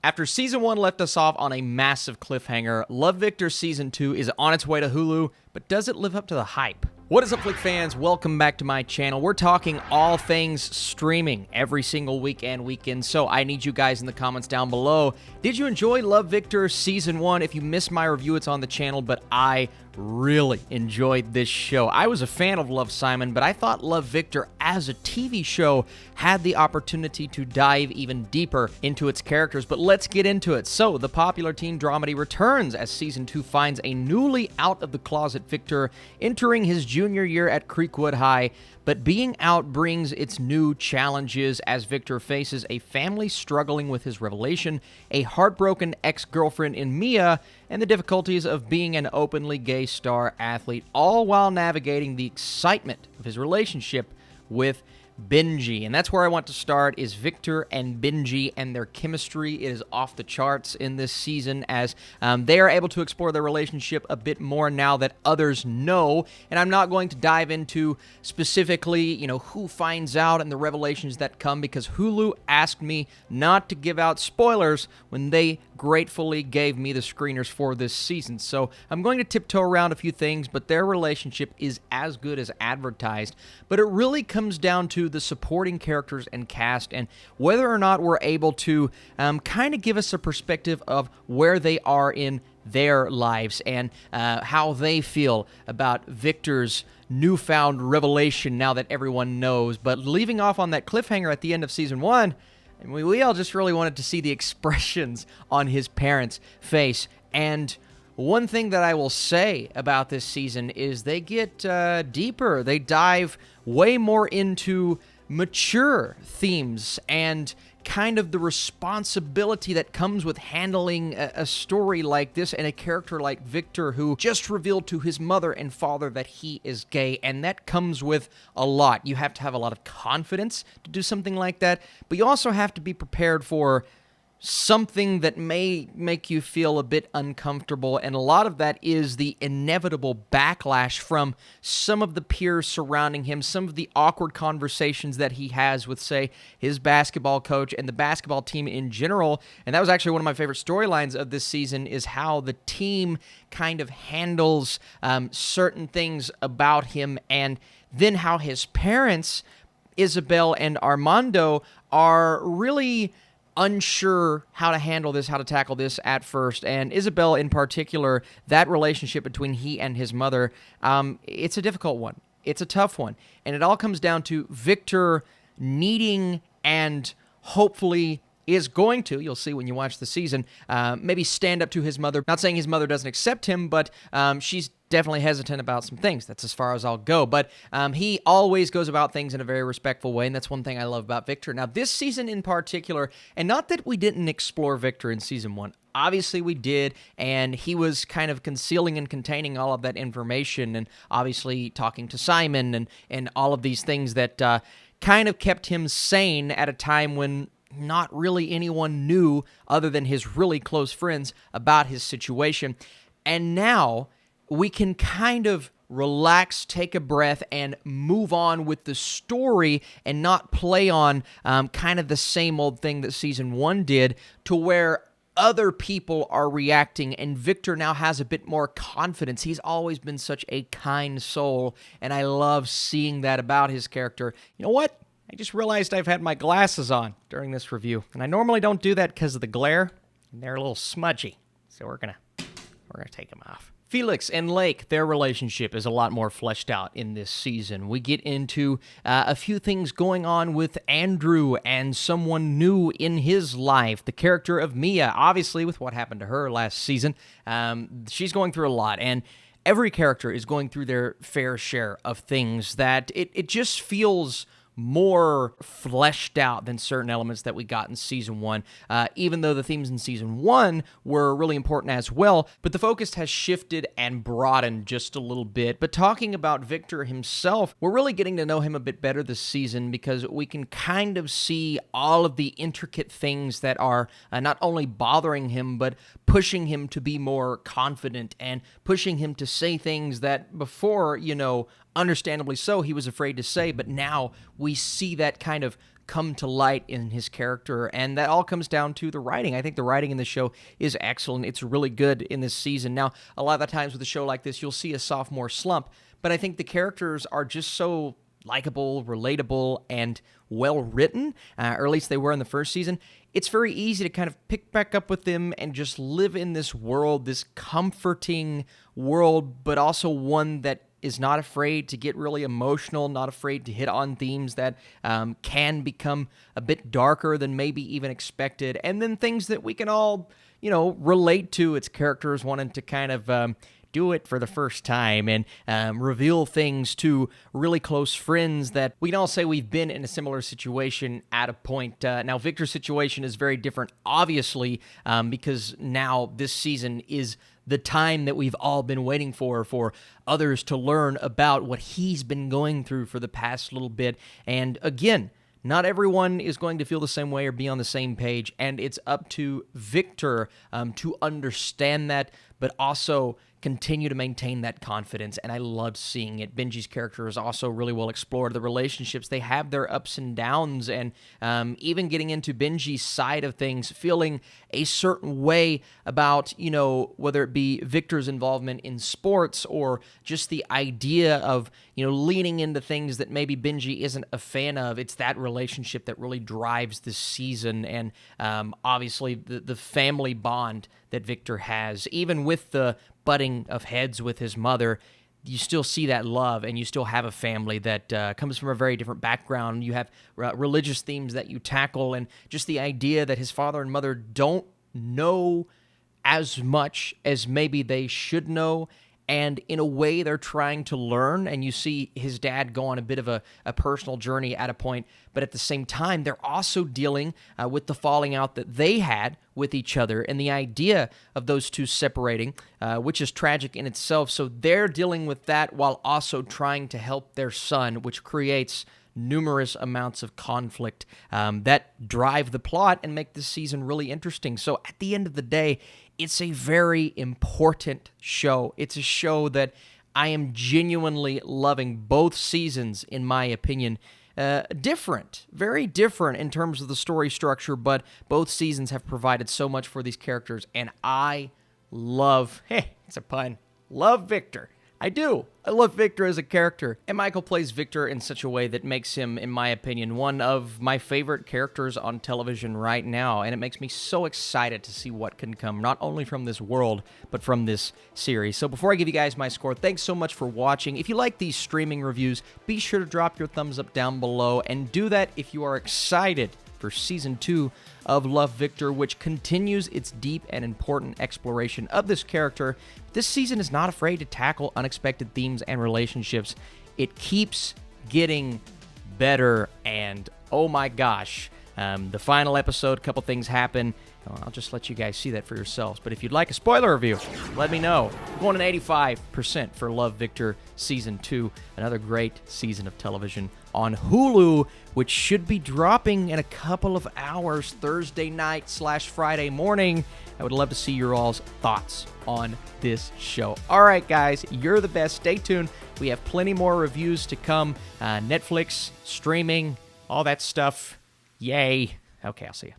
After Season 1 left us off on a massive cliffhanger, Love Victor Season 2 is on its way to Hulu, but does it live up to the hype? What is up, Flick fans? Welcome back to my channel. We're talking all things streaming every single week and weekend, so I need you guys in the comments down below. Did you enjoy Love Victor Season 1? If you missed my review, it's on the channel, but I really enjoyed this show. I was a fan of Love, Simon, but I thought Love Victor as a TV show had the opportunity to dive even deeper into its characters, but let's get into it. So, the popular teen dramedy returns as Season 2 finds a newly out-of-the-closet Victor entering his junior year at Creekwood High, but being out brings its new challenges as Victor faces a family struggling with his revelation, a heartbroken ex-girlfriend in Mia, and the difficulties of being an openly gay star athlete, all while navigating the excitement of his relationship with Benji. And that's where I want to start, is Victor and Benji and their chemistry. It is off the charts in this season as they are able to explore their relationship a bit more now that others know. And I'm not going to dive into specifically, who finds out and the revelations that come, because Hulu asked me not to give out spoilers when they gratefully gave me the screeners for this season. So I'm going to tiptoe around a few things, but their relationship is as good as advertised. But it really comes down to the supporting characters and cast, and whether or not we're able to kind of give us a perspective of where they are in their lives and how they feel about Victor's newfound revelation now that everyone knows. But leaving off on that cliffhanger at the end of Season 1, we all just really wanted to see the expressions on his parents' face. And one thing that I will say about this season is they get deeper. They dive way more into mature themes and kind of the responsibility that comes with handling a story like this and a character like Victor, who just revealed to his mother and father that he is gay, and that comes with a lot. You have to have a lot of confidence to do something like that, but you also have to be prepared for something that may make you feel a bit uncomfortable, and a lot of that is the inevitable backlash from some of the peers surrounding him, some of the awkward conversations that he has with, say, his basketball coach and the basketball team in general. And that was actually one of my favorite storylines of this season, is how the team kind of handles certain things about him, and then how his parents, Isabel and Armando, are really unsure how to handle this, how to tackle this at first. And Isabel in particular, that relationship between he and his mother, it's a difficult one. It's a tough one. And it all comes down to Victor needing, and hopefully is going to, you'll see when you watch the season, maybe stand up to his mother. Not saying his mother doesn't accept him, but she's definitely hesitant about some things. That's as far as I'll go. But he always goes about things in a very respectful way, and that's one thing I love about Victor. Now, this season in particular, and not that we didn't explore Victor in Season 1, obviously we did, and he was kind of concealing and containing all of that information, and obviously talking to Simon and all of these things that kind of kept him sane at a time when not really anyone knew, other than his really close friends, about his situation. And now we can kind of relax, take a breath, and move on with the story, and not play on kind of the same old thing that Season 1 did, to where other people are reacting, and Victor now has a bit more confidence. He's always been such a kind soul, and I love seeing that about his character. You know what? I just realized I've had my glasses on during this review, and I normally don't do that because of the glare, and they're a little smudgy, so we're gonna take them off. Felix and Lake, their relationship is a lot more fleshed out in this season. We get into a few things going on with Andrew and someone new in his life. The character of Mia, obviously with what happened to her last season, she's going through a lot, and every character is going through their fair share of things that it just feels more fleshed out than certain elements that we got in Season 1, even though the themes in Season 1 were really important as well, but the focus has shifted and broadened just a little bit. But talking about Victor himself, we're really getting to know him a bit better this season, because we can kind of see all of the intricate things that are not only bothering him, but pushing him to be more confident, and pushing him to say things that before, understandably so, he was afraid to say, but now we see that kind of come to light in his character, and that all comes down to the writing. I think the writing in the show is excellent. It's really good in this season. Now, a lot of the times with a show like this, you'll see a sophomore slump, but I think the characters are just so likable, relatable, and well-written, or at least they were in the first season. It's very easy to kind of pick back up with them and just live in this world, this comforting world, but also one that is not afraid to get really emotional, not afraid to hit on themes that can become a bit darker than maybe even expected, and then things that we can all, relate to. Its characters wanting to kind of do it for the first time and reveal things to really close friends that we can all say we've been in a similar situation at a point. Now, Victor's situation is very different, obviously, because now this season is the time that we've all been waiting for others to learn about what he's been going through for the past little bit. And again, not everyone is going to feel the same way or be on the same page, and it's up to Victor to understand that, but also continue to maintain that confidence, and I loved seeing it. Benji's character is also really well explored. The relationships, they have their ups and downs, and even getting into Benji's side of things, feeling a certain way about, whether it be Victor's involvement in sports or just the idea of, leaning into things that maybe Benji isn't a fan of. It's that relationship that really drives this season, and obviously the family bond that Victor has, even with the butting of heads with his mother, you still see that love, and you still have a family that comes from a very different background. You have religious themes that you tackle, and just the idea that his father and mother don't know as much as maybe they should know, and in a way they're trying to learn, and you see his dad go on a bit of a personal journey at a point, but at the same time, they're also dealing with the falling out that they had with each other, and the idea of those two separating, which is tragic in itself, so they're dealing with that while also trying to help their son, which creates numerous amounts of conflict that drive the plot and make this season really interesting. So at the end of the day, it's a very important show. It's a show that I am genuinely loving both seasons, in my opinion. Different, very different in terms of the story structure, but both seasons have provided so much for these characters, and I love, it's a pun, love Victor. I do. I love Victor as a character, and Michael plays Victor in such a way that makes him, in my opinion, one of my favorite characters on television right now, and it makes me so excited to see what can come, not only from this world, but from this series. So before I give you guys my score, thanks so much for watching. If you like these streaming reviews, be sure to drop your thumbs up down below, and do that if you are excited for Season 2 of Love, Victor, which continues its deep and important exploration of this character. This season is not afraid to tackle unexpected themes and relationships. It keeps getting better, and oh my gosh, the final episode, a couple things happen. I'll just let you guys see that for yourselves. But if you'd like a spoiler review, let me know. I'm going an 85% for Love, Victor Season 2. Another great season of television on Hulu, which should be dropping in a couple of hours, Thursday night / Friday morning. I would love to see your all's thoughts on this show. All right, guys, you're the best. Stay tuned. We have plenty more reviews to come. Netflix, streaming, all that stuff. Yay. Okay, I'll see you.